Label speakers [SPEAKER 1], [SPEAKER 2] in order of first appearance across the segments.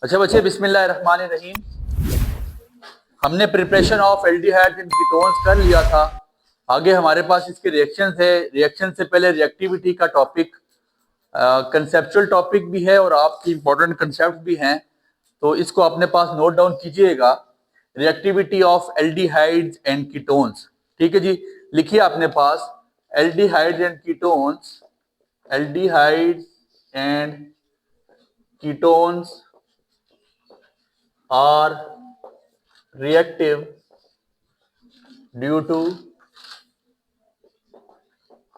[SPEAKER 1] अच्छा बच्चे, बिस्मिल्लाहिर्रहमानिर्रहीम। हमने preparation of aldehydes and ketones कर लिया था। आगे हमारे पास इसके रिएक्शंस है। रिएक्शन से पहले रिएक्टिविटी का टॉपिक कंसेप्चुअल टॉपिक भी है और आपकी इंपॉर्टेंट कंसेप्ट भी हैं, तो इसको अपने पास नोट डाउन कीजिएगा। Reactivity of aldehydes and ketones, ठीक है जी। लिखिए अपने पास aldehydes and ketones, aldehydes and ketones are reactive due to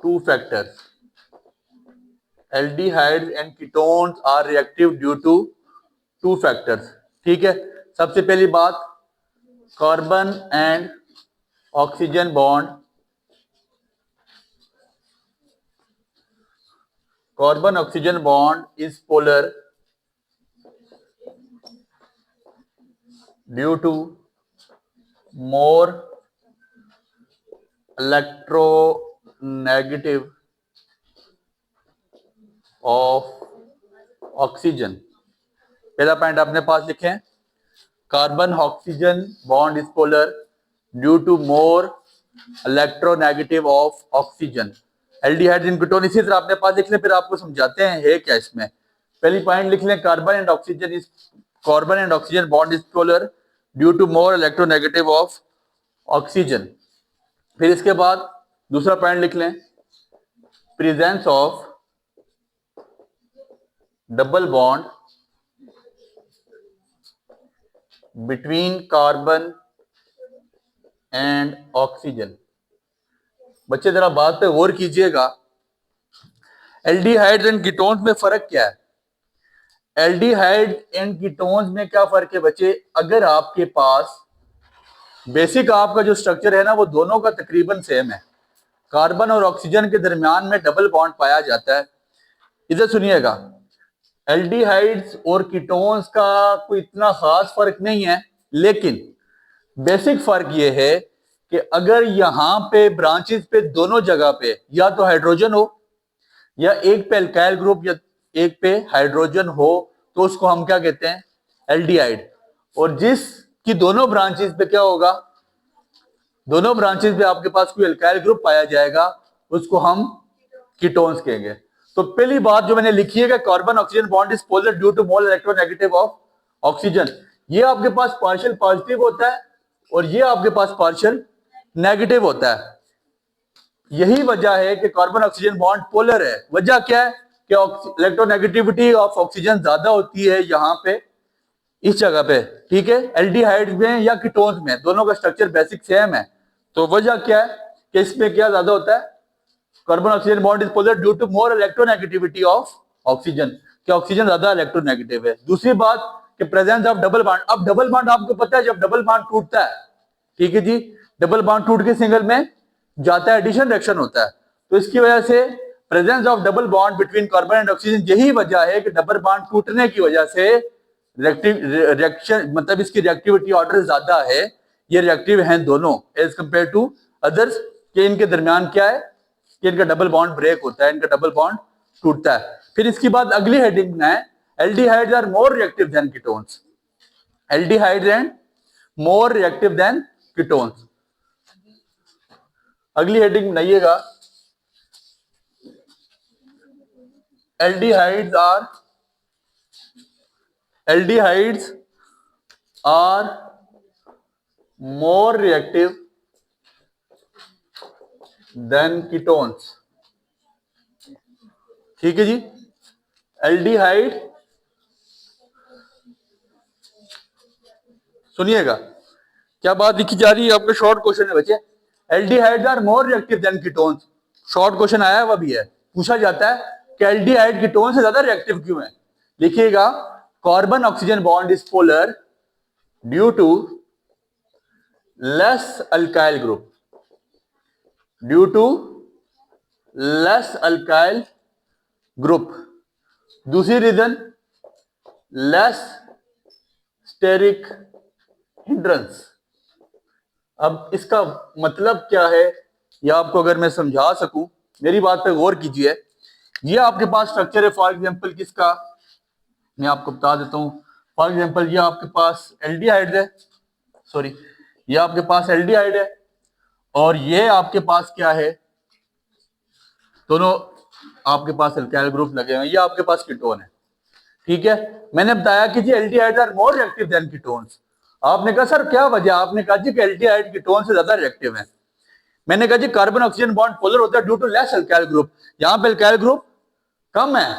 [SPEAKER 1] two factors. Aldehydes and ketones are reactive due to two factors. ठीक है। सबसे पहली बात, carbon and oxygen bond, carbon oxygen bond is polar due to more electronegative of oxygen। पहला point अपने पास लिखें, carbon oxygen bond is polar due to more electronegative of oxygen. Aldehyde and ketone इसी तरह अपने पास लिख लें, फिर आपको समझाते हैं है क्या इसमें। पहली पॉइंट लिख लें, carbon and oxygen bond is polar due to more electronegative of oxygen. फिर इसके बाद दूसरा पॉइंट लिख लें, presence of double bond between carbon and oxygen. बच्चे जरा बात पे गौर कीजिएगा, एल्डिहाइड्स एंड कीटोन्स में फर्क क्या है। एल्डिहाइड एंड कीटोन्स में क्या फर्क है बच्चे, अगर आपके पास बेसिक आपका जो स्ट्रक्चर है ना, वो दोनों का तकरीबन सेम है। कार्बन और ऑक्सीजन के दरमियान में डबल बॉन्ड पाया जाता है। इधर सुनिएगा, एल्डिहाइड्स और कीटोन्स का कोई इतना खास फर्क नहीं है, लेकिन बेसिक फर्क ये है कि अगर यहां पे ब्रांचेस पे दोनों जगह पे या तो हाइड्रोजन हो, या एक पे अल्काइल ग्रुप या एक पे हाइड्रोजन हो, तो उसको हम क्या कहते हैं, एल्डिहाइड। और जिसकी दोनों ब्रांचेस पे क्या होगा, दोनों ब्रांचेस पे आपके पास कोई अल्काइल ग्रुप पाया जाएगा, उसको हम कीटोन्स कहेंगे। तो पहली बात जो मैंने लिखी है कि carbon oxygen bond is polar due to more electronegative of oxygen. ये आपके पास पार्शियल पॉजिटिव होता है और ये आपके पास पार्शियल नेगेटिव होता है। यही वजह है कि कार्बन ऑक्सीजन बॉन्ड पोलर है। वजह क्या है कि इलेक्ट्रोनेगेटिविटी ऑफ ऑक्सीजन ज्यादा होती है यहाँ पे, इस जगह पे, ठीक है। एल्डिहाइड्स में या कीटोन्स में दोनों का स्ट्रक्चर बेसिक सेम है। तो वजह क्या है कि इसमें क्या ज्यादा होता है, carbon oxygen bond is polar due to more electronegativity of oxygen, कि ऑक्सीजन ज्यादा इलेक्ट्रोनेगेटिव है। दूसरी बात कि प्रेजेंस ऑफ डबल बॉन्ड। अब डबल बॉन्ड आपको पता है, जब डबल बॉन्ड टूटता है, ठीक है जी, डबल बॉन्ड टूट के सिंगल में जाता है, एडिशन रिएक्शन होता है। तो इसकी वजह से presence of double bond between carbon and oxygen, यही वजह है कि डबल बॉन्ड टूटने की वजह से रिएक्शन, मतलब इसकी रिएक्टिविटी ऑर्डर ज्यादा है। ये रिएक्टिव हैं दोनों एज कंपेयर टू अदर्स, कि इनके दरमियान क्या है कि इनका डबल बॉन्ड ब्रेक होता है, इनका डबल बॉन्ड टूटता है। फिर इसके बाद अगली हेडिंग में है, aldehydes are more reactive than ketones. Aldehydes and more reactive than ketones. अगली हेडिंग बनाइएगा, aldehydes are more reactive than ketones. ठीक है जी, एल्डिहाइड, सुनिएगा क्या बात लिखी जा रही है। आपका शॉर्ट क्वेश्चन है बच्चे, aldehydes are more reactive than ketones. Short question आया है, वह भी है, पूछा जाता है कि एल्डिहाइड कीटोन से ज्यादा रिएक्टिव क्यों है। लिखिएगा, carbon oxygen bond is polar due to less alkyl group, due to less alkyl group. दूसरी रीजन, लेस स्टेरिक हिंड्रेंस। अब इसका मतलब क्या है, या आपको अगर मैं समझा सकूं, मेरी बात पे गौर कीजिए। ये आपके पास स्ट्रक्चर है, फॉर एग्जांपल किसका, मैं आपको बता देता हूं, फॉर एग्जांपल ये आपके पास एल्डिहाइड है, सॉरी ये आपके पास एल्डिहाइड है और ये आपके पास क्या है, दोनों आपके पास अल्काइल ग्रुप लगे हुए हैं, ये आपके पास कीटोन है। ठीक है, मैंने बताया कि जी aldehyde are more reactive than ketones. आपने कहा सर क्या वजह, आपने कहा जी कि एल्डिहाइड कीटोन से ज्यादा रिएक्टिव है। मैंने कहा जी कार्बन ऑक्सीजन बॉन्ड पोलर होता है due to less alkyl group, यहाँ पे अल्काइल ग्रुप कम है।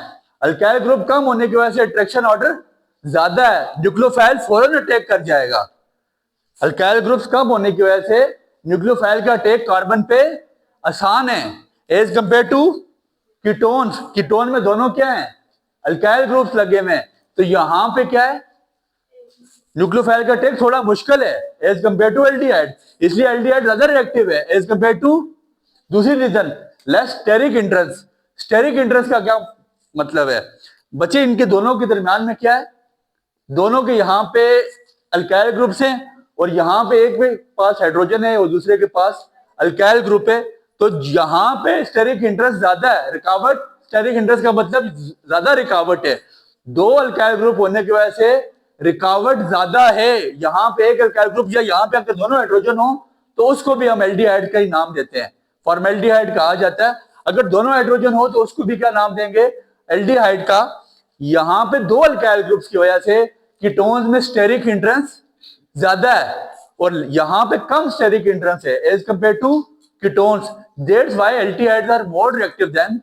[SPEAKER 1] अल्काइल ग्रुप कम होने की वजह से अट्रैक्शन ऑर्डर ज्यादा है, न्यूक्लियोफाइल फौरन अटैक कर जाएगा। अल्काइल ग्रुप्स कम होने की वजह से न्यूक्लियोफाइल का अटैक कार्बन पे आसान है as compare to ketones. Ketone में दोनों क्या है, अल्काइल ग्रुप्स लगे हुए हैं, तो यहां पे क्या है, न्यूक्लियोफाइल का अटैक थोड़ा मुश्किल है एज कंपेयर टू एल्डिहाइड, इसलिए एल्डिहाइड ज्यादा रिएक्टिव है एज कंपेयर टू। दूसरी reason less steric hindrance. Steric hindrance का क्या मतलब है बच्चे, इनके दोनों के दरमियान में क्या है, दोनों के यहाँ पे अल्काइल ग्रुप्स हैं और यहाँ पे एक के पास हाइड्रोजन है और दूसरे के पास अल्काइल ग्रुप है, तो यहाँ पे स्टेरिक इंट्रेंस ज्यादा है, रुकावट, स्टेरिक इंट्रेंस का मतलब ज्यादा रुकावट है। दो अल्काइल ग्रुप होने की वजह से रुकावट ज्यादा है। यहाँ पे एक अल्काइल ग्रुप या यहाँ पे अगर दोनों हाइड्रोजन हो तो उसको भी हम एल्डिहाइड का ही नाम देते हैं, फॉर्मेल्डिहाइड कहा जाता है। अगर दोनों हाइड्रोजन हो तो उसको भी क्या नाम देंगे, एल्डिहाइड का। यहाँ पे दो अल्काइल ग्रुप्स की वजह से कीटोन्स में स्टेरिक इंट्रेंस ज्यादा है और यहाँ पे कम स्टेरिक इंट्रेंस है as compare to ketones, that's why aldehydes are more reactive than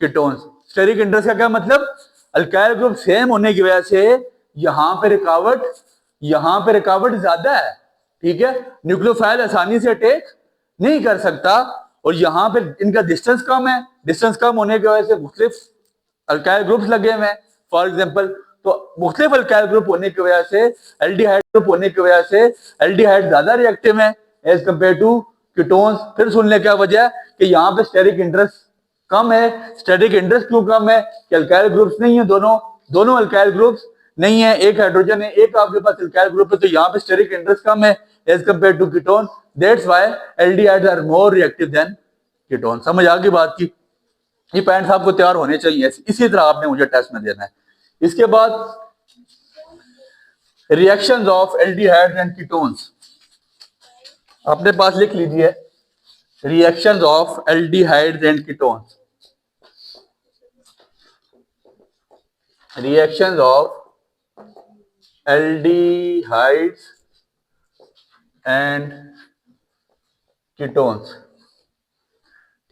[SPEAKER 1] ketones. Steric hindrance का क्या मतलब, अल्काइल ग्रुप सेम होने की वजह से यहाँ पे रुकावट ज्यादा है। ठीक है, न्यूक्लियोफाइल आसानी से अटैक नहीं कर सकता और यहाँ पे इनका डिस्टेंस कम है, डिस्टेंस कम होने की वजह से मुख्तलिफ अल्काइल ग्रुप्स लगे हुए हैं। फॉर एग्जांपल तो मुख्तलिफ अल्काइल ग्रुप होने की वजह से, एल्डिहाइड ग्रुप होने की वजह से एल्डिहाइड ज्यादा रिएक्टिव है एज कंपेयर टू कीटोन्स। फिर सुन ले क्या वजह है कि यहाँ पे स्टेरिक इंट्रेंस कम है। स्टेरिक इंट्रेंस क्यों कम है कि अल्काइल ग्रुप्स नहीं है, दोनों अल्काइल ग्रुप्स नहीं है, एक हाइड्रोजन है एक आपके पास अल्काइल ग्रुप है, तो यहाँ पे स्टेरिक इंट्रेंस कम है as compare to ketone, that's why aldehydes are more reactive than ketone. समझ आ गई बात की, ये पॉइंट्स आपको तैयार होने चाहिए, इसी तरह आपने मुझे टेस्ट में देना है। इसके बाद reactions of aldehydes and ketones, अपने पास लिख लीजिए, reactions of aldehydes and ketones. Reactions of aldehydes and ketones.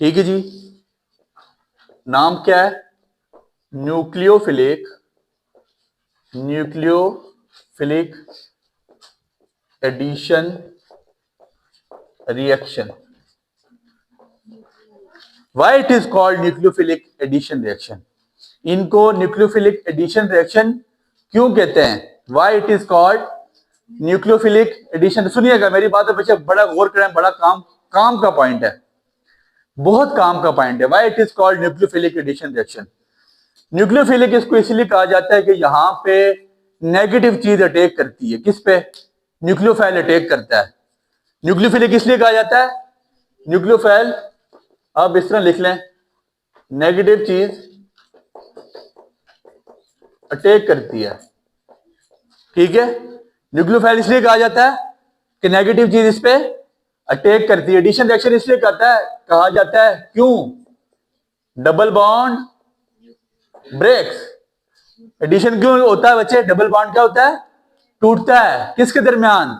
[SPEAKER 1] ठीक है जी, नाम क्या है, nucleophilic addition reaction. Why it is called nucleophilic addition reaction, इनको न्यूक्लियोफिलिक एडिशन रिएक्शन क्यों कहते हैं, why it is called nucleophilic addition. सुनिएगा मेरी बात है बच्चे, बड़ा गौर करें, बड़ा काम का पॉइंट है, बहुत काम का पॉइंट है। Why it is called nucleophilic addition reaction. Nucleophilic इसको इसलिए कहा जाता है कि यहाँ पे नेगेटिव चीज अटैक करती है, किस पे, न्यूक्लियोफाइल अटैक करता है। न्यूक्लियोफिलिक इसलिए कहा जाता है, न्यूक्लियोफाइल आप इस तरह लिख लें, नेगेटिव चीज अटैक करती है। ठीक है, न्यूक्लियोफाइल इसलिए कहा जाता है कि नेगेटिव चीज इस पे अटैक करती है। एडिशन रिएक्शन इसलिए कहा जाता है क्यों, डबल बॉन्ड ब्रेक्स। एडिशन क्यों होता है बच्चे, डबल बॉन्ड क्या होता है, टूटता है, किसके दरमियान,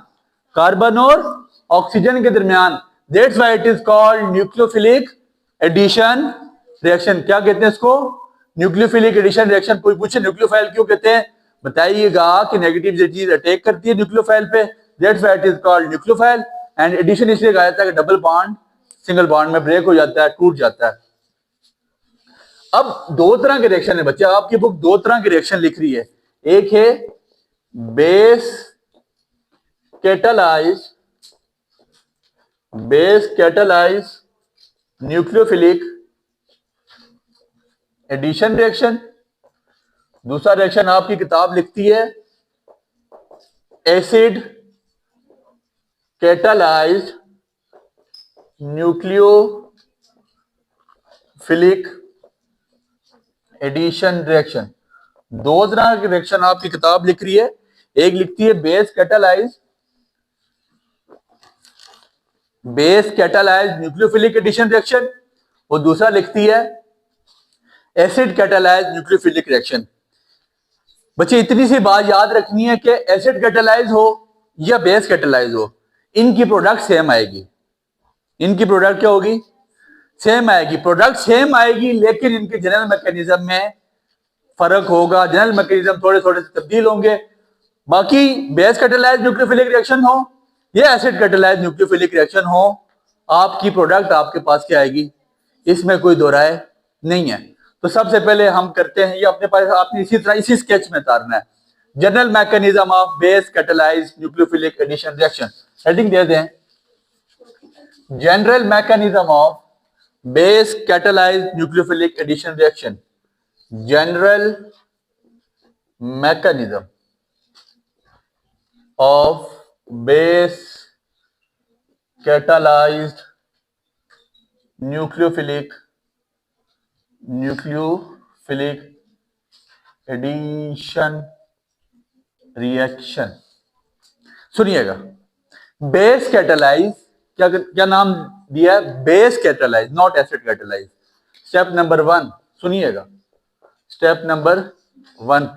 [SPEAKER 1] कार्बन और ऑक्सीजन के दरमियान, that's why it is called nucleophilic addition reaction. क्या कहते हैं इसको, न्यूक्लियोफिलिक एडिशन रिएक्शन। कोई पूछे न्यूक्लियोफाइल क्यों कहते हैं, बताइएगा कि नेगेटिव चीज अटैक करती है न्यूक्लियोफाइल पे, that's why it is called nucleophile. And addition इसलिए कहा जाता है कि डबल बॉन्ड सिंगल बॉन्ड में ब्रेक हो जाता है, टूट जाता है। अब दो तरह के रिएक्शन है बच्चे, आपकी बुक दो तरह के रिएक्शन लिख रही है, एक है base catalyse nucleophilic addition reaction, दूसरा रिएक्शन आपकी किताब लिखती है acid catalysed nucleophilic addition reaction. दो तरह की रिएक्शन आपकी किताब लिख रही है, एक लिखती है base catalyse nucleophilic addition reaction, और दूसरा लिखती है एसिड कैटालाइज न्यूक्लियोफिलिक रिएक्शन। बच्चे इतनी सी बात याद रखनी है कि एसिड कैटालाइज हो या बेस कैटालाइज हो, इनकी प्रोडक्ट सेम आएगी। इनकी प्रोडक्ट क्या होगी? सेम आएगी। प्रोडक्ट सेम आएगी, लेकिन इनके जनरल मैकेनिज्म में फर्क होगा। जनरल मैकेनिज्म थोड़े थोड़े तब्दील होंगे। बाकी बेस कैटालाइज न्यूक्लियोफिलिक रिएक्शन हो या एसिड कैटालाइज न्यूक्लियोफिलिक रिएक्शन हो, आपकी प्रोडक्ट आपके पास क्या आएगी, इसमें कोई दो राय नहीं है। तो सबसे पहले हम करते हैं, ये अपने पास आपने इसी तरह इसी स्केच में उतारना है, general mechanism of base catalyse nucleophilic addition reaction. Heading दे दें, general mechanism of base catalyse nucleophilic addition reaction. General mechanism of base catalysed nucleophilic addition reaction. सुनिएगा, बेस कैटालाइज क्या नाम दिया है? Base catalyse, not acid catalyse. Step number 1 सुनिएगा, step number 1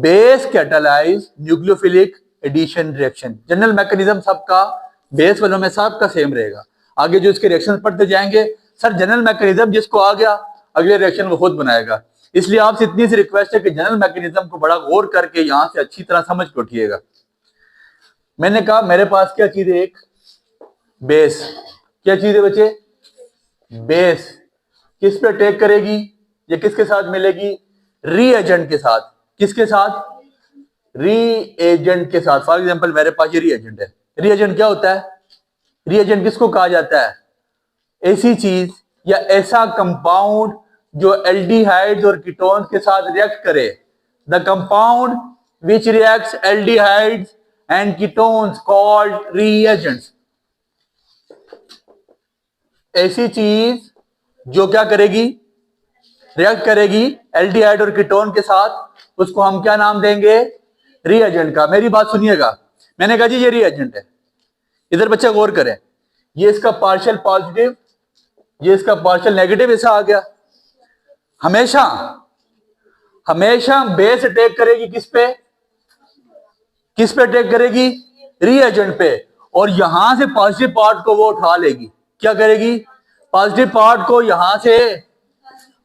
[SPEAKER 1] base catalyse nucleophilic addition reaction. General mechanism सबका base वालों में सबका सेम रहेगा। आगे जो इसके रिएक्शन पढ़ते जाएंगे, सर जनरल मैकेनिज्म जिसको आ गया अगले रिएक्शन वो खुद बनाएगा। इसलिए आपसे इतनी सी रिक्वेस्ट है कि जनरल मैकेनिज्म को बड़ा गौर करके यहां से अच्छी तरह समझ के उठिएगा। मैंने कहा मेरे पास क्या चीज है? एक बेस। क्या चीज है बच्चे? बेस। किस पे अटैक करेगी? ये किसके साथ मिलेगी? रीएजेंट के साथ। किसके साथ? रीएजेंट के साथ। फॉर एग्जांपल मेरे पास ये रीएजेंट है। रीएजेंट क्या होता है? रीएजेंट किसको कहा जाता है? ऐसी चीज या ऐसा कंपाउंड जो एल्डिहाइड्स और कीटोन्स के साथ रिएक्ट करे। The compound which reacts aldehydes and ketones called reagents. ऐसी चीज जो क्या करेगी? रिएक्ट करेगी एल्डिहाइड और कीटोन के साथ, उसको हम क्या नाम देंगे? रीएजेंट का। मेरी बात सुनिएगा, मैंने कहा जी ये रीएजेंट है। इधर बच्चे गौर करें, ये इसका पार्शियल पॉजिटिव, ये इसका पार्शियल नेगेटिव ऐसा आ गया। हमेशा हमेशा बेस अटैक करेगी किस पे? किस पे अटैक करेगी? रीएजेंट पे। और यहां से पॉजिटिव पार्ट को वो उठा लेगी। क्या करेगी? पॉजिटिव पार्ट को यहां से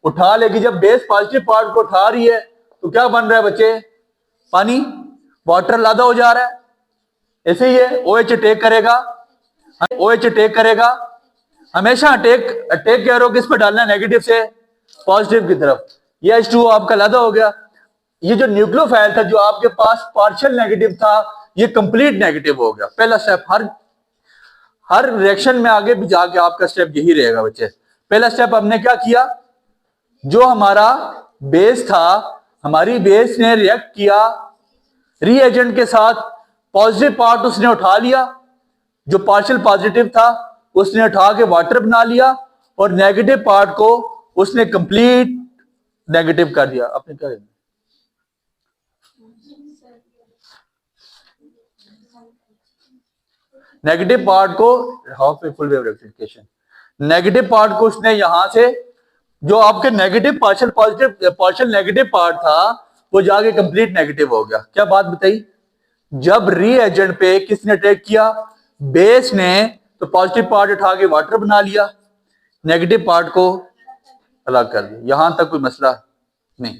[SPEAKER 1] उठा लेगी। जब बेस पॉजिटिव पार्ट को उठा रही है तो क्या बन रहा है बच्चे? पानी, वाटर लादा हो जा रहा है। ऐसे ही है, OH अटैक करेगा। OH अटैक करेगा। हमेशा अटैक कह रहे हो किस पे डालना है? नेगेटिव से पॉजिटिव की तरफ। ये H2O आपका लादा हो गया। ये जो न्यूक्लियोफाइल था जो आपके पास पार्शियल नेगेटिव था, ये कंप्लीट नेगेटिव हो गया। पहला स्टेप हर रिएक्शन में आगे भी जाके आपका स्टेप यही रहेगा बच्चे। पहला स्टेप हमने क्या किया? जो हमारा बेस था, हमारी बेस ने रिएक्ट किया रीएजेंट के साथ। पॉजिटिव पार्ट उसने उठा लिया, जो पार्शियल पॉजिटिव था उसने उठा के वाटर बना लिया, और नेगेटिव पार्ट को उसने कंप्लीट नेगेटिव कर दिया। आपने क्या कहना? नेगेटिव पार्ट को half a full wave rectification, negative part को उसने यहां से, जो आपके नेगेटिव पार्शियल नेगेटिव पार्ट था वो जाके कंप्लीट नेगेटिव हो गया। क्या बात बताई? जब रीएजेंट पे किसने अटैक किया? बेस ने। तो पॉजिटिव पार्ट उठा के वाटर बना लिया, नेगेटिव पार्ट को अलग कर दिया। यहां तक कोई मसला नहीं।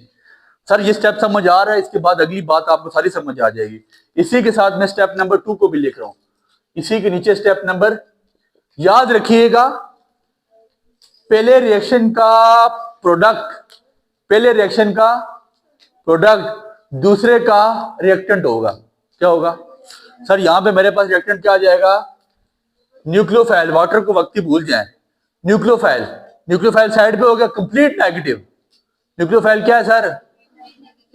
[SPEAKER 1] सर ये स्टेप समझ आ रहा है? इसके बाद अगली बात आपको सारी समझ आ जाएगी। इसी के साथ मैं स्टेप नंबर 2 को भी लिख रहा हूं। इसी के नीचे स्टेप नंबर, याद रखिएगा, पहले रिएक्शन का प्रोडक्ट दूसरे का रिएक्टेंट होगा। क्या होगा? सर यहां पे मेरे पास रिएक्टेंट क्या आ जाएगा? न्यूक्लियोफाइल। वाटर को वक्त ही भूल जाएं। न्यूक्लियोफाइल साइड पे हो गया, कंप्लीट नेगेटिव। न्यूक्लियोफाइल क्या है सर?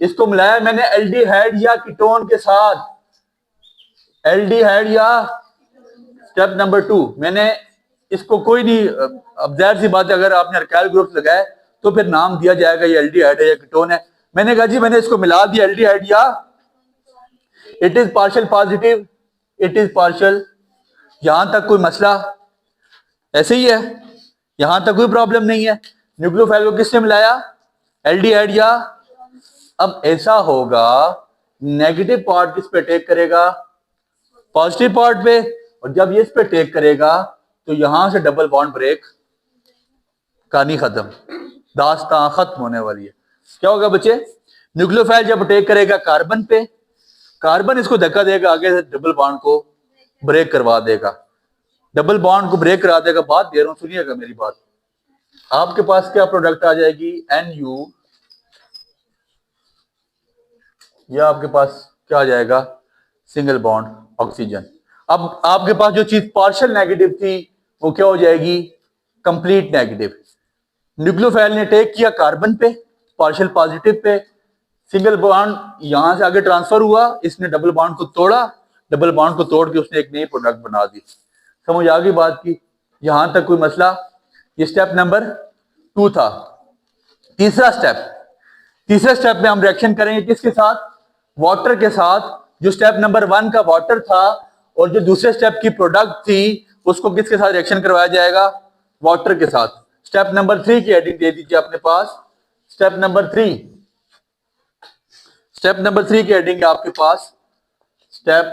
[SPEAKER 1] इसको मिलाया मैंने एल्डिहाइड या कीटोन के साथ। एल्डिहाइड या स्टेप नंबर 2 मैंने इसको कोई नहीं, अब जाहिर सी बात है अगर आपने अल्काइल ग्रुप लगाया तो फिर नाम दिया जाएगा ये एल्डिहाइड है या कीटोन है। मैंने कहा जी मैंने इसको मिला दिया एल्डिहाइड या it is partial positive, it is partial. यहां तक कोई मसला ऐसे ही है, यहां तक कोई प्रॉब्लम नहीं है। न्यूक्लियोफाइल को किससे मिलाया, एल्डिहाइड या। अब ऐसा होगा नेगेटिव पार्ट किस पे अटैक करेगा, पॉजिटिव पार्ट पे, और जब ये इस पे अटैक करेगा तो यहां से डबल बॉन्ड ब्रेक, कहानी खत्म, दास्तां खत्म होने वाली है। क्या होगा बच्चे, न्यूक्लियोफाइल जब अटैक करेगा कार्बन पे, कार्बन इसको धक्का देगा आगे से, डबल बॉन्ड को ब्रेक करवा देगा, डबल बॉन्ड को ब्रेक करा देगा। बात दे रहा हूं, सुनिएगा मेरी बात। आपके पास क्या प्रोडक्ट आ जाएगी, NU, या आपके पास क्या आ जाएगा, सिंगल बॉन्ड ऑक्सीजन। अब आपके पास जो चीज पार्शियल नेगेटिव थी वो क्या हो जाएगी, कंप्लीट नेगेटिव। न्यूक्लियोफाइल ने अटैक किया कार्बन पे, partial positive pay, single bond यहां से आगे ट्रांसफर हुआ, इसने डबल बॉन्ड को तोड़ा, डबल बॉन्ड को तोड़ के उसने एक नई प्रोडक्ट बना दी। समझ आ गई बात की, यहां तक कोई मसला। ये स्टेप नंबर 2 था। तीसरा स्टेप में हम रिएक्शन करेंगे किसके साथ, वाटर के साथ। जो स्टेप नंबर 1 का वाटर था और जो दूसरे स्टेप की प्रोडक्ट थी उसको किसके साथ रिएक्शन करवाया जाएगा, वाटर के साथ। स्टेप नंबर 3 की हेडिंग दे दीजिए अपने पास, स्टेप नंबर 3 की हेडिंग है आपके पास, स्टेप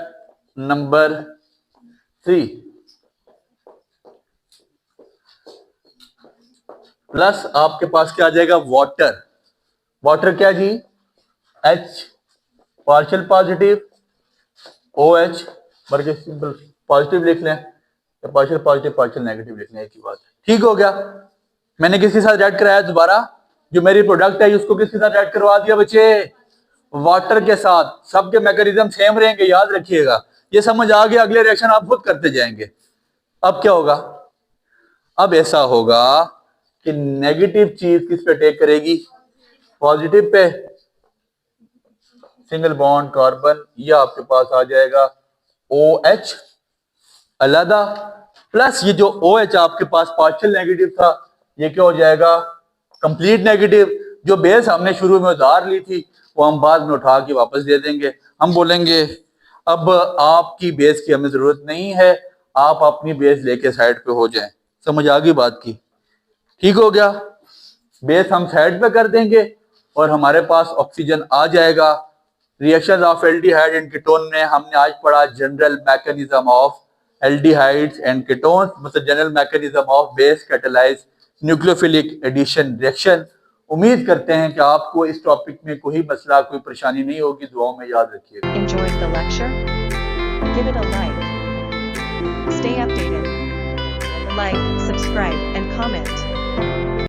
[SPEAKER 1] नंबर 3 प्लस आपके पास क्या आ जाएगा, वाटर क्या जी, H पार्शियल पॉजिटिव, OH बल्कि सिंपल पॉजिटिव लिख लें, या पार्शियल पॉजिटिव पार्शियल नेगेटिव लिख लें, एक ही बात है। ठीक हो गया। मैंने किसके साथ ऐड कराया, दोबारा जो मेरी प्रोडक्ट है उसको किसके साथ ऐड करवा दिया बच्चे, वाटर के साथ। सबके मैकेनिज्म सेम रहेंगे, याद रखिएगा। ये समझ आ गया, अगले रिएक्शन आप खुद करते जाएंगे। अब क्या होगा, अब ऐसा होगा कि नेगेटिव चीज किस पे अटैक करेगी, positive pay, single bond carbon, या आपके पास आ जाएगा OH अलग, प्लस ये जो OH आपके पास पार्शियल नेगेटिव था ये क्या हो जाएगा, कंप्लीट नेगेटिव। जो बेस हमने शुरू में उधार ली थी वो हम बाद में उठा के वापस दे देंगे। हम बोलेंगे अब आपकी बेस की हमें जरूरत नहीं है, आप अपनी बेस लेके साइड पे हो जाएं। समझ आ गई बात की, ठीक हो गया। बेस हम साइड पे कर देंगे और हमारे पास ऑक्सीजन आ जाएगा। Reaction of aldehyde and ketone में हमने आज पढ़ा general mechanism of aldehydes and ketones, मतलब general mechanism of base catalyse nucleophilic addition reaction. उम्मीद करते हैं कि आपको इस टॉपिक में कोई मसला, कोई परेशानी नहीं होगी। दुआओं में याद रखिएगा।
[SPEAKER 2] Enjoyed the lecture? Give it a like. Stay updated. Like, subscribe, and comment.